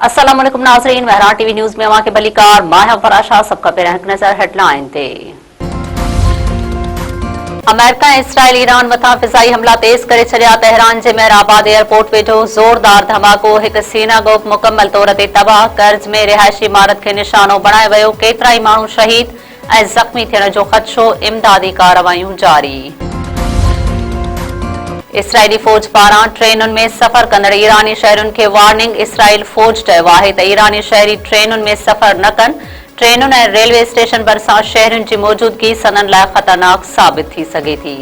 अस्सलाम वालेकुम नाज़रीन, महरान टीवी न्यूज़ में अवां खे भलीकार मां फराशा। सबका पहिरियां हिकु नज़र हेडलाइन ते। अमेरिका ऐं इसराइल ईरान मथां फिज़ाई हमला तेज़ करे छॾिया। तेहरान जे मेहराबाद एयरपोर्ट वेझो ज़ोरदार धमाको, हिकु सिनागोग मुकमल तौर ते तबाह। कर्ज़ में रिहायशी इमारत खे निशानो बणाए वियो। केतिराई माण्हू शहीद ऐं ज़ख़्मी थियण जो ख़दशो। इमदादी कार्रवायूं जारी। इसराइली फ़ौज पारां ट्रेनुनि में सफ़र कंदड़ ईरानी शहरुनि खे वार्निंग। इसराइल फ़ौज चयो आहे त ईरानी शहरी ट्रेनुनि में सफ़र न कनि। ट्रेनुनि ऐं रेलवे स्टेशन भरिसां शहरुनि जी मौजूदगी सदन लाइ ख़तरनाक साबित थी सघे थी।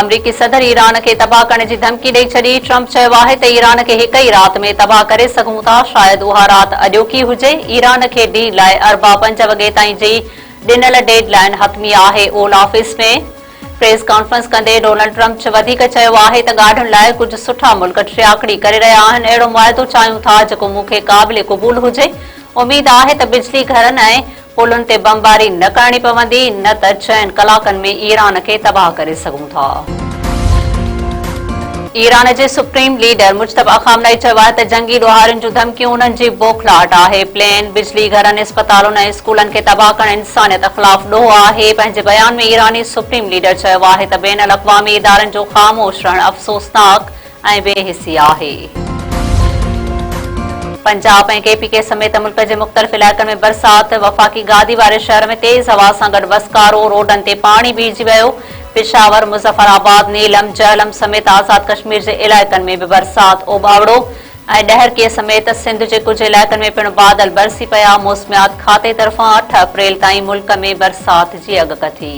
अमरीकी सदर ईरान खे तबाह करण जी धमकी ॾेई छॾी। ट्रंप चयो आहे त ईरान खे हिक ई राति में तबाह करे सघूं था। शायदि उहा राति अॼोकी हुजे। ईरान खे ॾींहं लाइ अरबा 5 वॻे ताईं जी ॾिनल डेडलाइन हतमी आहे। ओल ऑफिस में प्रेस कॉन्फ्रेंस कंदे डोनाल्ड ट्रंप वधीक चयो आहे त ॻाढुनि लाइ कुझु सुठा मुल्क टियाकड़ी करे रहिया आहिनि। अहिड़ो मुआइदो चाहियूं था जेको मूंखे क़ाबिल क़बूल हुजे। उमेद आहे त बिजली घरनि ऐं पुलनि ते बमबारी न करणी पवंदी, न त 6 कलाकनि में ईरान खे तबाह करे सघूं था। ईरान जे सुप्रीम लीडर मुज्तबा खामनई चयो आहे त जंगी ॾोहारियुनि जूं धमकियूं उन्हनि जी बौखलाहट आहे। प्लेन, बिजली घरनि, इस्पतालुनि ऐं स्कूलनि खे तबाह करणु इंसानियत ख़िलाफ़ ॾोह आहे। पंहिंजे बयान में ईरानी सुप्रीम लीडर चयो आहे त बैन अल-अक़वामी इदारनि जो ख़ामोश रहणु अफ़सोसनाक ऐं बेहिसी आहे। पंजाब ऐं KPK समेत मुल्क जे मुख़्तलिफ़ इलाइक़नि में बरसात। वफ़ाक़ी गादी वारे शहर में तेज़ हवा सां गॾु वसकारो। रोडनि ते पाणी बीहजी वियो। पिशावर, मुज़फ़राबाद, नीलम, जहलम समेत आज़ाद कश्मीर जे इलाइक़नि में बि बरसात। ओभावड़ो ऐं ॾहरकीअ समेत सिंध जे कुझु इलाइक़नि में पिणु बादल बरसी पिया। मौसमियात खाते तरफ़ां 8 अप्रैल ताईं मुल्क में बरसात जी अॻकथी।